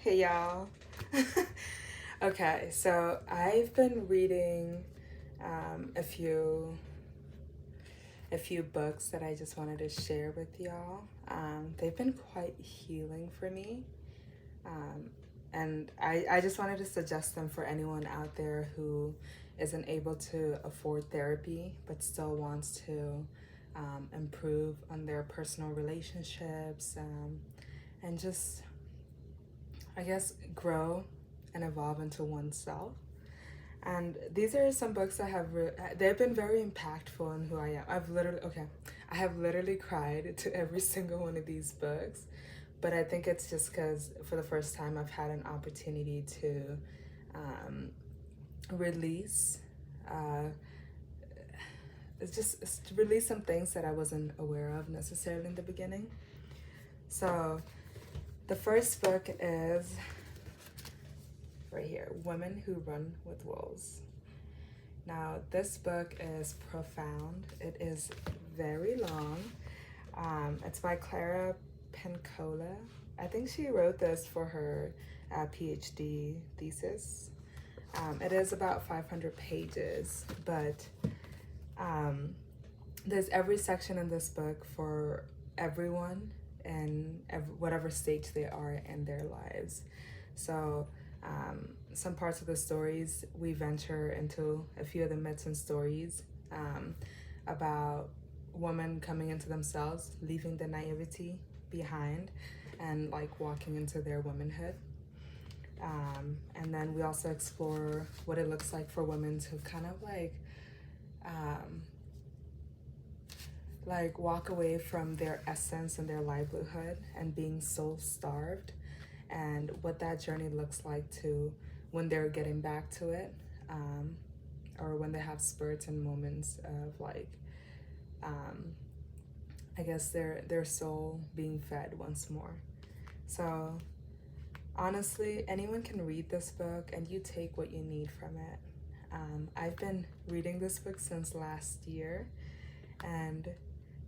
Hey y'all. Okay, so I've been reading a few books that I just wanted to share with y'all. They've been quite healing for me, um, and I just wanted to suggest them for anyone out there who isn't able to afford therapy but still wants to improve on their personal relationships, and just, I guess, grow and evolve into oneself. And these are some books that they've been very impactful in who I am. I have literally cried to every single one of these books, but I think it's just because for the first time I've had an opportunity to um, release, uh, it's to release some things that I wasn't aware of necessarily in the beginning. So the first book is right here, Women Who Run with Wolves. Now, this book is profound. It is very long. It's by Clara Pencola. I think she wrote this for her PhD thesis. It is about 500 pages, but um, there's every section in this book for everyone and whatever stage they are in their lives. So some parts of the stories, we venture into a few of the myths and stories about women coming into themselves, leaving the naivety behind, and like walking into their womanhood. And then we also explore what it looks like for women to kind of um, walk away from their essence and their livelihood and being soul starved, and what that journey looks like to when they're getting back to it, or when they have spurts and moments of um, I guess their soul being fed once more. So honestly, anyone can read this book and you take what you need from it. I've been reading this book since last year, and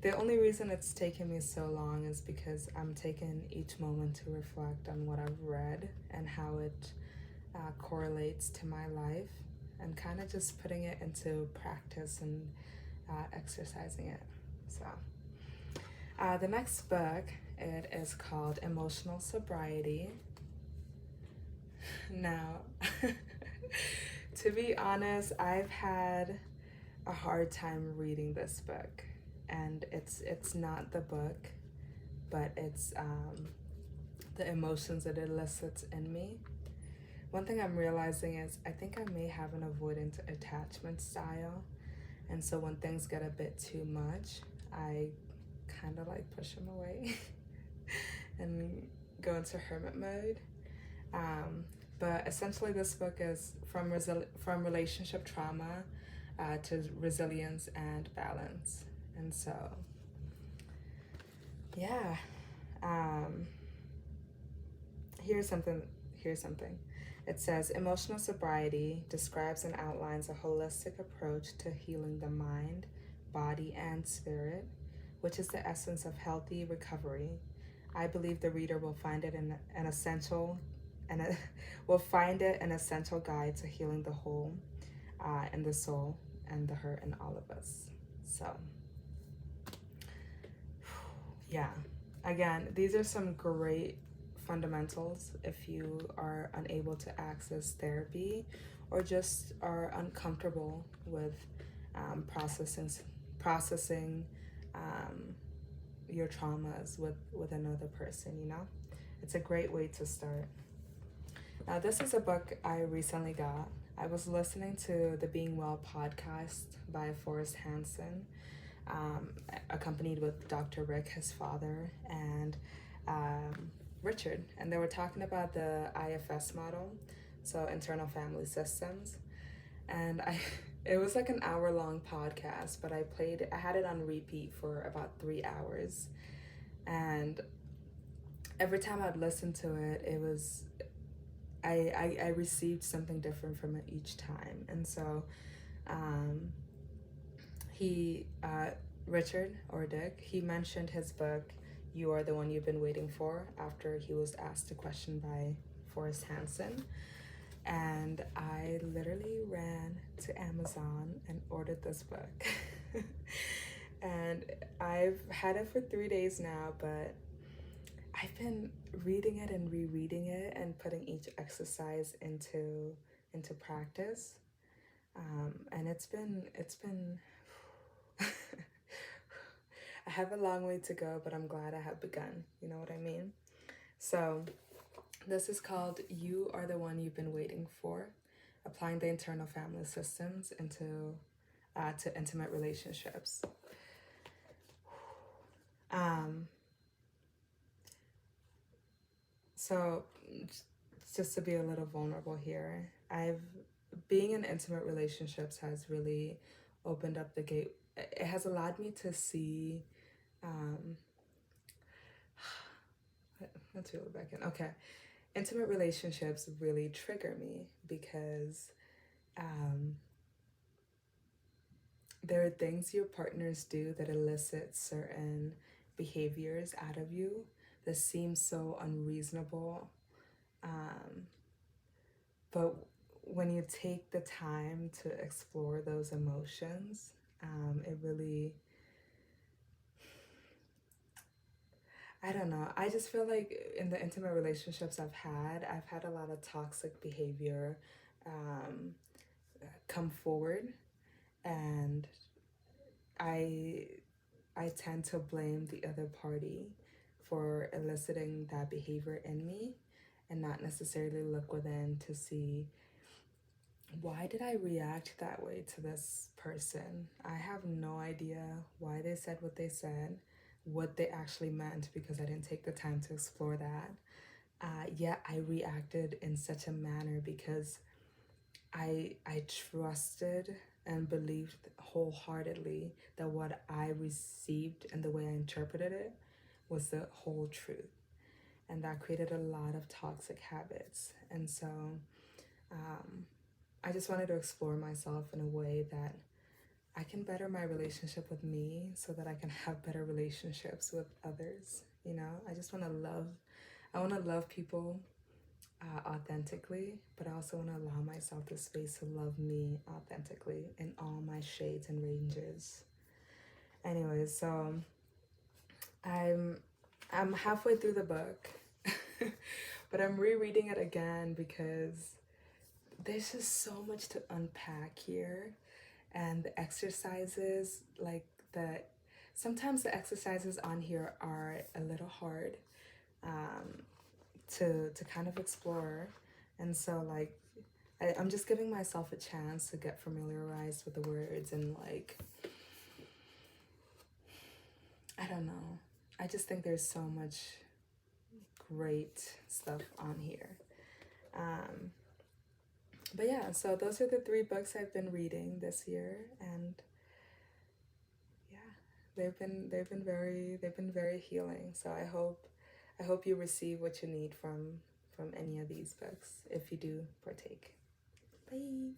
the only reason it's taken me so long is because I'm taking each moment to reflect on what I've read and how it correlates to my life, and kind of just putting it into practice and exercising it. So, the next book, it is called Emotional Sobriety. Now, to be honest, I've had a hard time reading this book, and it's not the book, but it's the emotions that it elicits in me. One thing I'm realizing is I think I may have an avoidant attachment style, and so when things get a bit too much, I kind of like push them away and go into hermit mode. Um, but essentially, this book is from relationship trauma to resilience and balance. And so, yeah, um, here's something. Here's something. It says emotional sobriety describes and outlines a holistic approach to healing the mind, body, and spirit, which is the essence of healthy recovery. I believe the reader will find it an essential and a, will find it an essential guide to healing the whole, and the soul and the hurt in all of us. So, yeah. Again, these are some great fundamentals if you are unable to access therapy or just are uncomfortable with processing um, your traumas with another person, you know? It's a great way to start. Now, this is a book I recently got. I was listening to the Being Well podcast by Forrest Hansen, um, accompanied with Dr. Rick, his father, and Richard. And they were talking about the IFS model, so internal family systems. And it was like an hour-long podcast, but I had it on repeat for about 3 hours. And every time I'd listen to it, it was I received something different from it each time. And so um, he, Richard or Dick, he mentioned his book, You Are the One You've Been Waiting For, after he was asked a question by Forrest Hansen. And I literally ran to Amazon and ordered this book. And I've had it for 3 days now, but I've been reading it and rereading it and putting each exercise into practice. And it's been I have a long way to go, but I'm glad I have begun. You know what I mean? So this is called You Are the One You've Been Waiting For, Applying the Internal Family Systems to Intimate Relationships. So just to be a little vulnerable here, being in intimate relationships has really opened up the gate. It has allowed me to see, let's reel it back in. Okay. Intimate relationships really trigger me because there are things your partners do that elicit certain behaviors out of you that seem so unreasonable. But when you take the time to explore those emotions, it really, I don't know. I just feel like in the intimate relationships I've had a lot of toxic behavior come forward, and I tend to blame the other party for eliciting that behavior in me and not necessarily look within to see, why did I react that way to this person? I have no idea why they said what they said, what they actually meant, because I didn't take the time to explore that. Yet I reacted in such a manner because I trusted and believed wholeheartedly that what I received and the way I interpreted it was the whole truth. And that created a lot of toxic habits. And so I just wanted to explore myself in a way that I can better my relationship with me so that I can have better relationships with others. You know, I just want to love people authentically, but I also want to allow myself the space to love me authentically in all my shades and ranges. Anyways, so I'm halfway through the book, but I'm rereading it again because there's just so much to unpack here, and the exercises, sometimes the exercises on here are a little hard to kind of explore. And so I'm just giving myself a chance to get familiarized with the words, and I don't know. I just think there's so much great stuff on here. But yeah, so those are the 3 books I've been reading this year, and yeah, they've been very healing. So I hope you receive what you need from any of these books if you do partake. Bye.